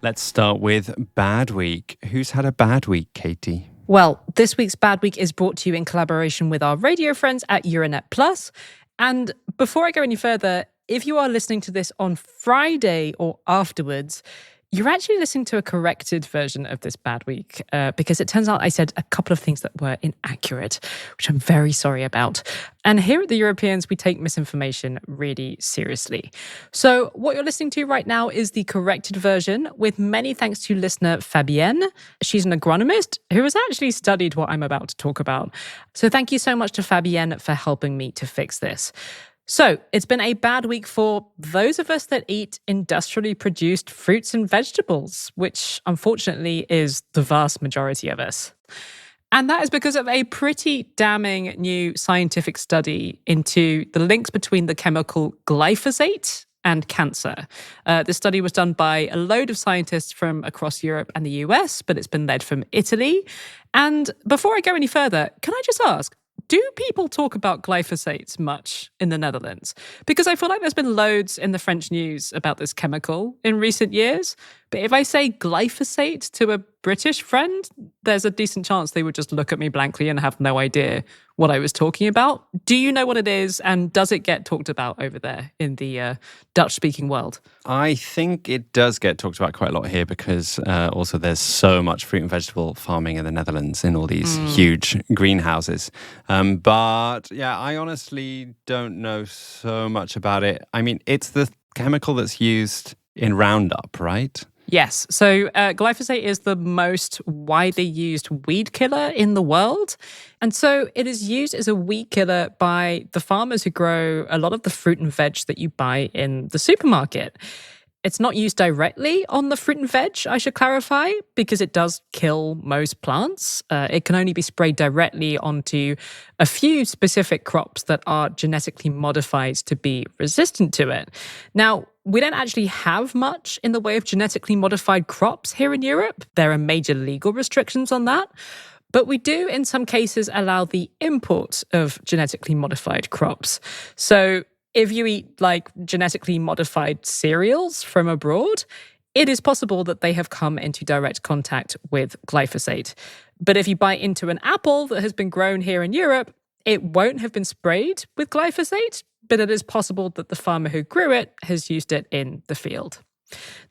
Let's start with Bad Week. Who's had a bad week, Katy? Well, this week's Bad Week is brought to you in collaboration with our radio friends at Euranet Plus. And before I go any further, if you are listening to this on Friday or afterwards, you're actually listening to a corrected version of this Bad Week because it turns out I said a couple of things that were inaccurate, which I'm very sorry about. And here at the Europeans, we take misinformation really seriously. So what you're listening to right now is the corrected version, with many thanks to listener Fabienne. She's an agronomist who has actually studied what I'm about to talk about. So thank you so much to Fabienne for helping me to fix this. So it's been a bad week for those of us that eat industrially produced fruits and vegetables, which unfortunately is the vast majority of us. And that is because of a pretty damning new scientific study into the links between the chemical glyphosate and cancer. This study was done by a load of scientists from across Europe and the US, but it's been led from Italy. And before I go any further, can I just ask, do people talk about glyphosate much in the Netherlands? Because I feel like there's been loads in the French news about this chemical in recent years. But if I say glyphosate to a British friend, there's a decent chance they would just look at me blankly and have no idea what I was talking about. Do you know what it is? And does it get talked about over there in the Dutch-speaking world? I think it does get talked about quite a lot here because also there's so much fruit and vegetable farming in the Netherlands in all these huge greenhouses. But yeah, I honestly don't know so much about it. I mean, it's the chemical that's used in Roundup, right? Yes. So glyphosate is the most widely used weed killer in the world. And so it is used as a weed killer by the farmers who grow a lot of the fruit and veg that you buy in the supermarket. It's not used directly on the fruit and veg, I should clarify, because it does kill most plants. It can only be sprayed directly onto a few specific crops that are genetically modified to be resistant to it. Now, we don't actually have much in the way of genetically modified crops here in Europe. There are major legal restrictions on that. But we do, in some cases, allow the import of genetically modified crops. So if you eat like genetically modified cereals from abroad, it is possible that they have come into direct contact with glyphosate. But if you bite into an apple that has been grown here in Europe, it won't have been sprayed with glyphosate, but it is possible that the farmer who grew it has used it in the field.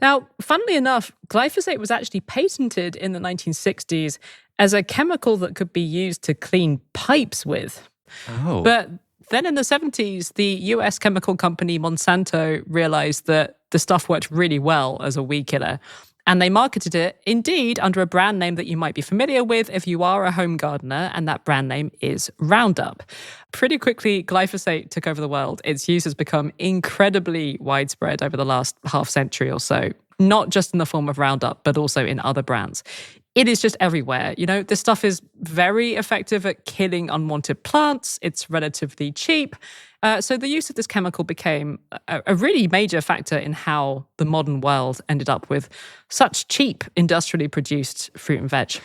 Now, funnily enough, glyphosate was actually patented in the 1960s as a chemical that could be used to clean pipes with. Oh. But then in the 70s, the US chemical company Monsanto realized that the stuff worked really well as a weed killer. And they marketed it, indeed, under a brand name that you might be familiar with if you are a home gardener, and that brand name is Roundup. Pretty quickly, glyphosate took over the world. Its use has become incredibly widespread over the last half century or so, not just in the form of Roundup, but also in other brands. It is just everywhere. You know, this stuff is very effective at killing unwanted plants. It's relatively cheap. So the use of this chemical became a really major factor in how the modern world ended up with such cheap, industrially produced fruit and veg.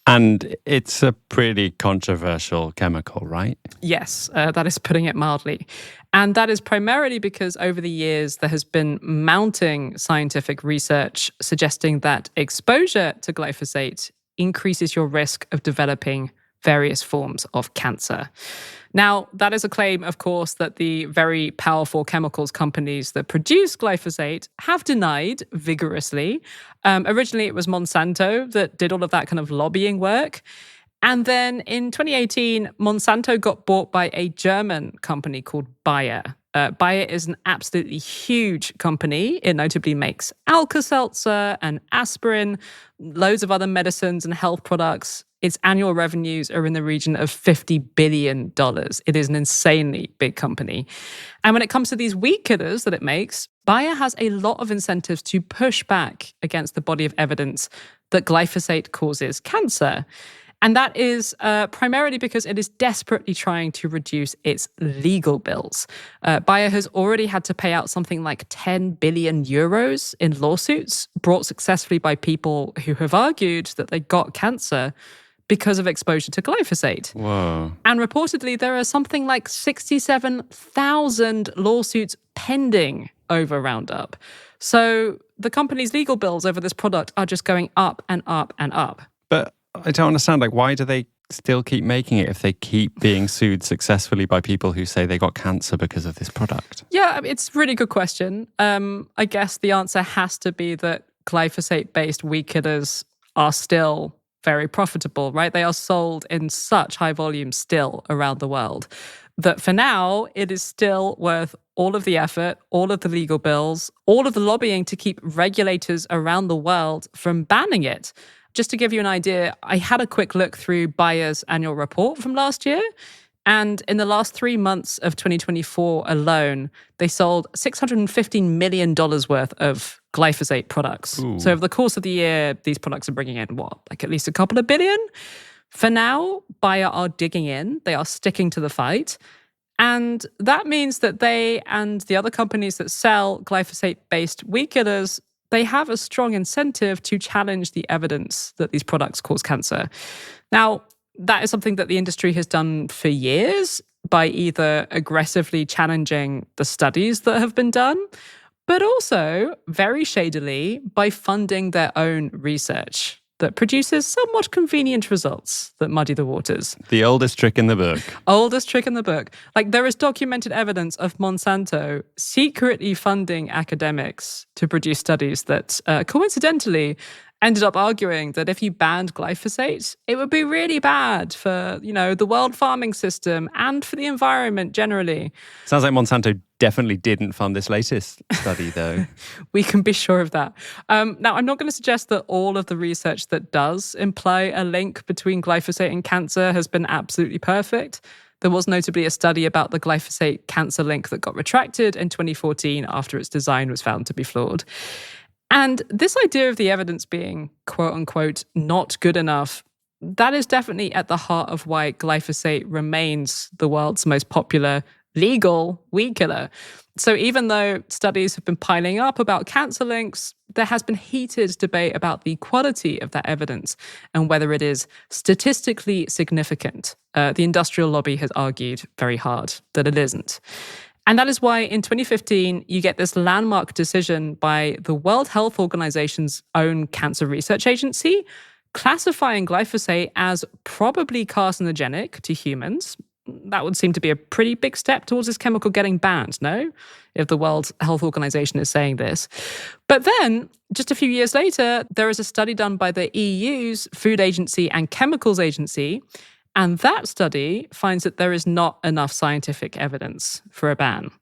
And it's a pretty controversial chemical, right? Yes, that is putting it mildly. And that is primarily because over the years, there has been mounting scientific research suggesting that exposure to glyphosate increases your risk of developing various forms of cancer. Now, that is a claim, of course, that the very powerful chemicals companies that produce glyphosate have denied vigorously. Originally, it was Monsanto that did all of that kind of lobbying work. And then in 2018, Monsanto got bought by a German company called Bayer. Bayer is an absolutely huge company. It notably makes Alka-Seltzer and aspirin, loads of other medicines and health products. Its annual revenues are in the region of $50 billion. It is an insanely big company. And when it comes to these weed killers that it makes, Bayer has a lot of incentives to push back against the body of evidence that glyphosate causes cancer. And that is primarily because it is desperately trying to reduce its legal bills. Bayer has already had to pay out something like 10 billion euros in lawsuits brought successfully by people who have argued that they got cancer because of exposure to glyphosate. Whoa. And reportedly, there are something like 67,000 lawsuits pending over Roundup. So the company's legal bills over this product are just going up and up and up. But I don't understand, like, why do they still keep making it if they keep being sued successfully by people who say they got cancer because of this product? Yeah, it's a really good question. I guess the answer has to be that glyphosate-based weed killers are still very profitable, right? They are sold in such high volume still around the world that for now, it is still worth all of the effort, all of the legal bills, all of the lobbying to keep regulators around the world from banning it. Just to give you an idea, I had a quick look through Bayer's annual report from last year. And in the last 3 months of 2024 alone, they sold $615 million worth of glyphosate products. Ooh. So over the course of the year, these products are bringing in like at least a couple of billion? For now, Bayer are digging in. They are sticking to the fight. And that means that they and the other companies that sell glyphosate-based weed killers, they have a strong incentive to challenge the evidence that these products cause cancer. Now, that is something that the industry has done for years by either aggressively challenging the studies that have been done, but also very shadily by funding their own research that produces somewhat convenient results that muddy the waters. The oldest trick in the book. Oldest trick in the book. Like, there is documented evidence of Monsanto secretly funding academics to produce studies that coincidentally ended up arguing that if you banned glyphosate, it would be really bad for, the world farming system and for the environment generally. Sounds like Monsanto definitely didn't fund this latest study, though. We can be sure of that. Now, I'm not going to suggest that all of the research that does imply a link between glyphosate and cancer has been absolutely perfect. There was notably a study about the glyphosate cancer link that got retracted in 2014 after its design was found to be flawed. And this idea of the evidence being, quote unquote, not good enough, that is definitely at the heart of why glyphosate remains the world's most popular legal weed killer. So even though studies have been piling up about cancer links, there has been heated debate about the quality of that evidence and whether it is statistically significant. The industrial lobby has argued very hard that it isn't. And that is why in 2015, you get this landmark decision by the World Health Organization's own cancer research agency, classifying glyphosate as probably carcinogenic to humans. That would seem to be a pretty big step towards this chemical getting banned, no? If the World Health Organization is saying this. But then, just a few years later, there is a study done by the EU's Food Agency and Chemicals Agency, and that study finds that there is not enough scientific evidence for a ban.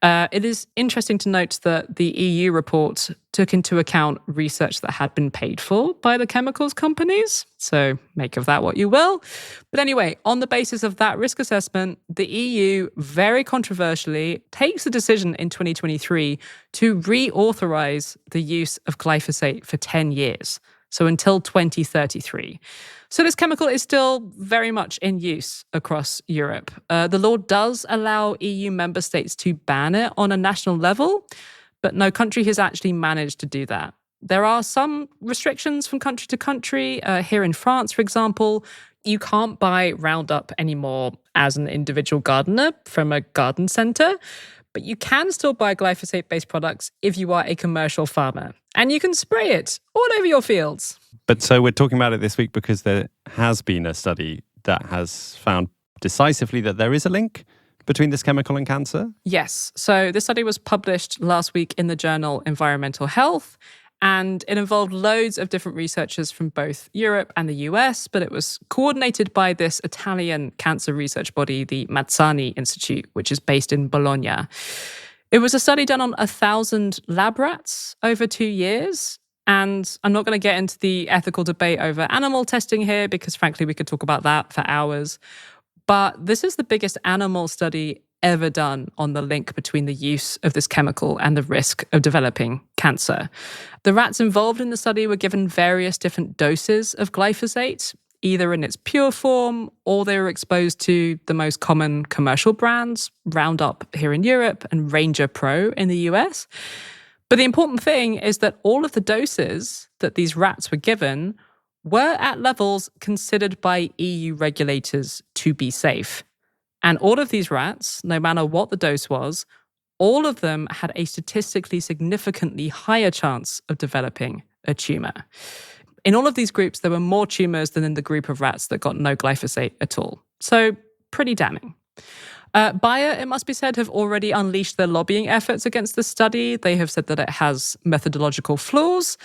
It is interesting to note that the EU report took into account research that had been paid for by the chemicals companies. So make of that what you will. But anyway, on the basis of that risk assessment, the EU very controversially takes the decision in 2023 to reauthorize the use of glyphosate for 10 years. So until 2033. So this chemical is still very much in use across Europe. The law does allow EU member states to ban it on a national level, but no country has actually managed to do that. There are some restrictions from country to country. Here in France, for example, you can't buy Roundup anymore as an individual gardener from a garden centre, but you can still buy glyphosate-based products if you are a commercial farmer. And you can spray it all over your fields. But so we're talking about it this week because there has been a study that has found decisively that there is a link between this chemical and cancer? Yes. So this study was published last week in the journal Environmental Health, and it involved loads of different researchers from both Europe and the US, but it was coordinated by this Italian cancer research body, the Mazzani Institute, which is based in Bologna. It was a study done on 1,000 lab rats over 2 years. And I'm not going to get into the ethical debate over animal testing here because, frankly, we could talk about that for hours. But this is the biggest animal study ever done on the link between the use of this chemical and the risk of developing cancer. The rats involved in the study were given various different doses of glyphosate, either in its pure form or they were exposed to the most common commercial brands, Roundup here in Europe and Ranger Pro in the US. But the important thing is that all of the doses that these rats were given were at levels considered by EU regulators to be safe. And all of these rats, no matter what the dose was, all of them had a statistically significantly higher chance of developing a tumor. In all of these groups, there were more tumors than in the group of rats that got no glyphosate at all. So pretty damning. Bayer, it must be said, have already unleashed their lobbying efforts against the study. They have said that it has methodological flaws.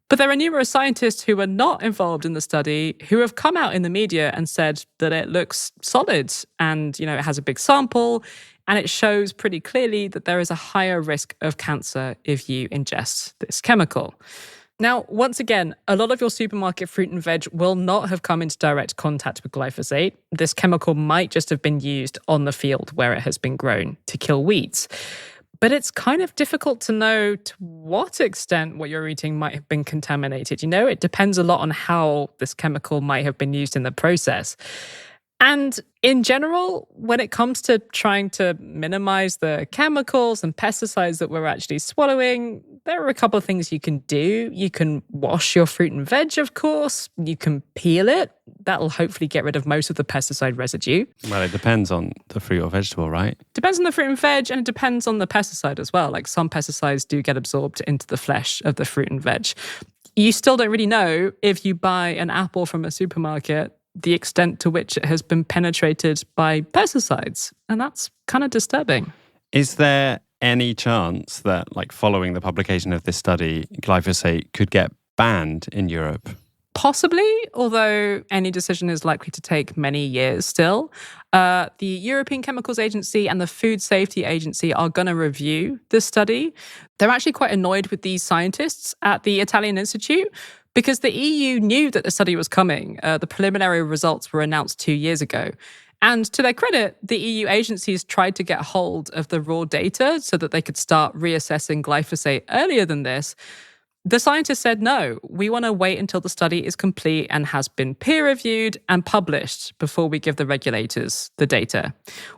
But there are numerous scientists who were not involved in the study who have come out in the media and said that it looks solid and, it has a big sample and it shows pretty clearly that there is a higher risk of cancer if you ingest this chemical. Now, once again, a lot of your supermarket fruit and veg will not have come into direct contact with glyphosate. This chemical might just have been used on the field where it has been grown to kill weeds. But it's kind of difficult to know to what extent what you're eating might have been contaminated. It depends a lot on how this chemical might have been used in the process. And in general, when it comes to trying to minimize the chemicals and pesticides that we're actually swallowing, there are a couple of things you can do. You can wash your fruit and veg, of course. You can peel it. That'll hopefully get rid of most of the pesticide residue. Well, it depends on the fruit or vegetable, right? Depends on the fruit and veg, and it depends on the pesticide as well. Like some pesticides do get absorbed into the flesh of the fruit and veg. You still don't really know if you buy an apple from a supermarket the extent to which it has been penetrated by pesticides. And that's kind of disturbing. Is there any chance that, following the publication of this study, glyphosate could get banned in Europe? Possibly, although any decision is likely to take many years still. The European Chemicals Agency and the Food Safety Agency are going to review this study. They're actually quite annoyed with these scientists at the Italian Institute because the EU knew that the study was coming. The preliminary results were announced 2 years ago. And to their credit, the EU agencies tried to get hold of the raw data so that they could start reassessing glyphosate earlier than this. The scientists said, no, we want to wait until the study is complete and has been peer-reviewed and published before we give the regulators the data,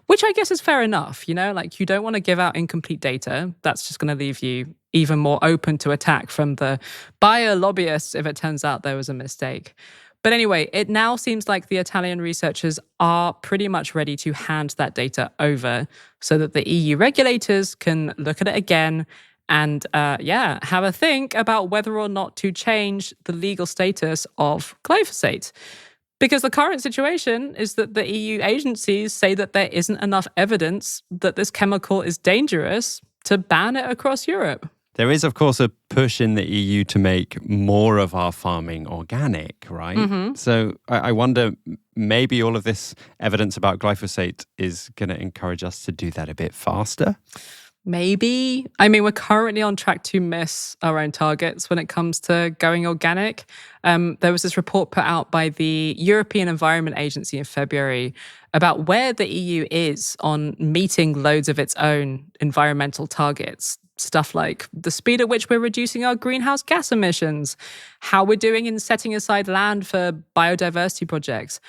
which I guess is fair enough. You don't want to give out incomplete data. That's just going to leave you even more open to attack from the Bayer lobbyists if it turns out there was a mistake. But anyway, it now seems like the Italian researchers are pretty much ready to hand that data over so that the EU regulators can look at it again and have a think about whether or not to change the legal status of glyphosate. Because the current situation is that the EU agencies say that there isn't enough evidence that this chemical is dangerous to ban it across Europe. There is, of course, a push in the EU to make more of our farming organic, right? Mm-hmm. So I wonder, maybe all of this evidence about glyphosate is going to encourage us to do that a bit faster? Maybe. I mean, we're currently on track to miss our own targets when it comes to going organic. There was this report put out by the European Environment Agency in February about where the EU is on meeting loads of its own environmental targets. Stuff like the speed at which we're reducing our greenhouse gas emissions, how we're doing in setting aside land for biodiversity projects.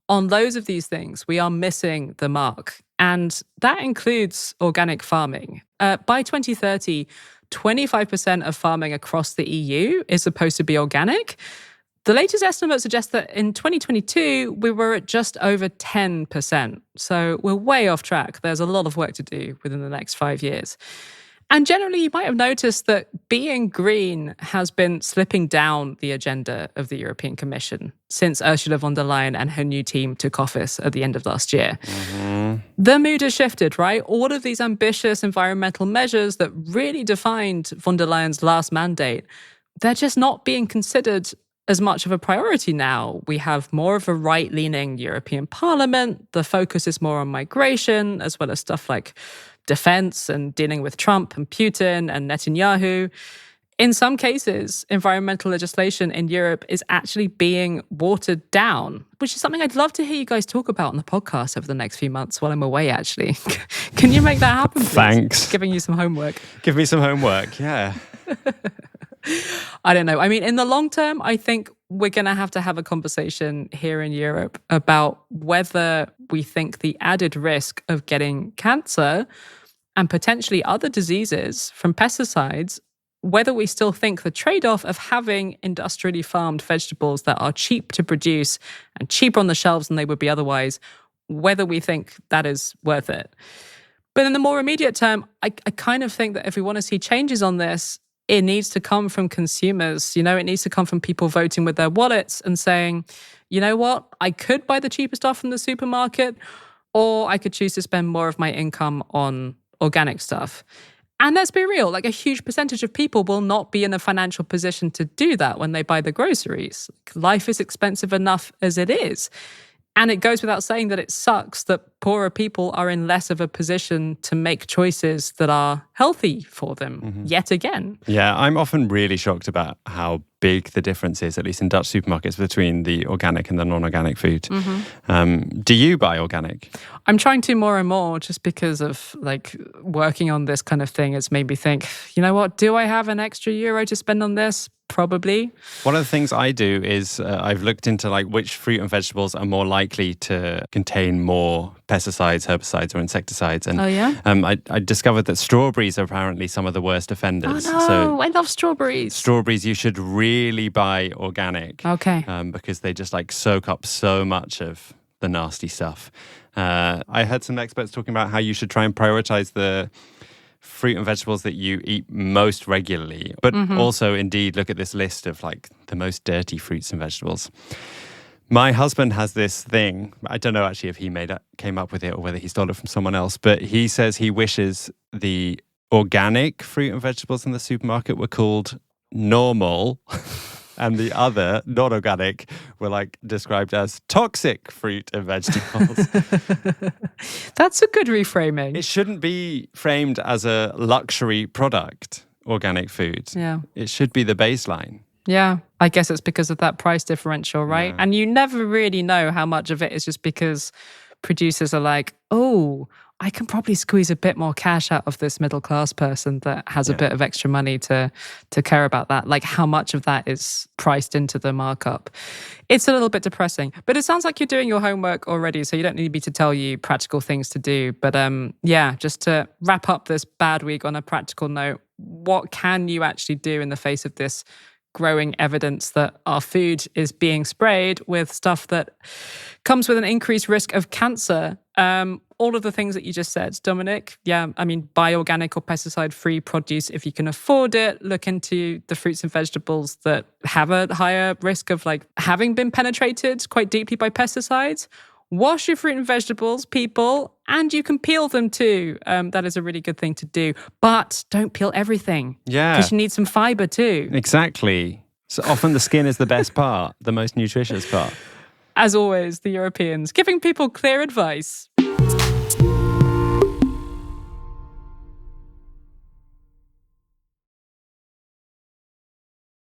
On loads of these things, we are missing the mark. And that includes organic farming. By 2030, 25% of farming across the EU is supposed to be organic. The latest estimates suggest that in 2022, we were at just over 10%. So we're way off track. There's a lot of work to do within the next 5 years. And generally, you might have noticed that being green has been slipping down the agenda of the European Commission since Ursula von der Leyen and her new team took office at the end of last year. Mm-hmm. The mood has shifted, right? All of these ambitious environmental measures that really defined von der Leyen's last mandate, they're just not being considered as much of a priority now. We have more of a right-leaning European Parliament. The focus is more on migration, as well as stuff like defense and dealing with Trump and Putin and Netanyahu. In some cases, environmental legislation in Europe is actually being watered down, which is something I'd love to hear you guys talk about on the podcast over the next few months while I'm away, actually. Can you make that happen, please? Thanks. Giving you some homework. Give me some homework, yeah. I don't know. I mean, in the long term, I think we're going to have a conversation here in Europe about whether we think the added risk of getting cancer and potentially other diseases from pesticides, whether we still think the trade-off of having industrially farmed vegetables that are cheap to produce and cheaper on the shelves than they would be otherwise, whether we think that is worth it. But in the more immediate term, I kind of think that if we want to see changes on this, it needs to come from consumers. You know, it needs to come from people voting with their wallets and saying, you know what, I could buy the cheaper stuff from the supermarket, or I could choose to spend more of my income on organic stuff. And let's be real, like a huge percentage of people will not be in a financial position to do that when they buy the groceries. Life is expensive enough as it is. And it goes without saying that it sucks that poorer people are in less of a position to make choices that are healthy for them, yet again. Yeah, I'm often really shocked about how big the difference is, at least in Dutch supermarkets, between the organic and the non-organic food. Do you buy organic? I'm trying to more and more, just because of like working on this kind of thing. It's made me think, you know what, do I have an extra euro to spend on this? Probably. One of the things I do is I've looked into like which fruit and vegetables are more likely to contain more pesticides, herbicides, or insecticides. And I discovered that strawberries are apparently some of the worst offenders. Oh no, so I love strawberries. Strawberries, you should really buy organic. Okay. Because they just like soak up so much of the nasty stuff. I heard some experts talking about how you should try and prioritize the fruit and vegetables that you eat most regularly, but also indeed look at this list of like the most dirty fruits and vegetables. My husband has this thing, I don't know actually if he came up with it or whether he stole it from someone else, but he says he wishes the organic fruit and vegetables in the supermarket were called normal and the other, non-organic, were like described as toxic fruit and vegetables. That's a good reframing. It shouldn't be framed as a luxury product, organic food. Yeah. It should be the baseline. Yeah, I guess it's because of that price differential, right? Yeah. And you never really know how much of it is just because producers are like, oh, I can probably squeeze a bit more cash out of this middle class person that has a bit of extra money to care about that. Like how much of that is priced into the markup. It's a little bit depressing, but it sounds like you're doing your homework already, so you don't need me to tell you practical things to do. But just to wrap up this bad week on a practical note, what can you actually do in the face of this growing evidence that our food is being sprayed with stuff that comes with an increased risk of cancer? All of the things that you just said, Dominic. Yeah, I mean, buy organic or pesticide-free produce if you can afford it. Look into the fruits and vegetables that have a higher risk of like having been penetrated quite deeply by pesticides. Wash your fruit and vegetables, people, and you can peel them too. That is a really good thing to do. But don't peel everything. Yeah. Because you need some fiber too. Exactly. So often the skin is the best part, the most nutritious part. As always, the Europeans giving people clear advice.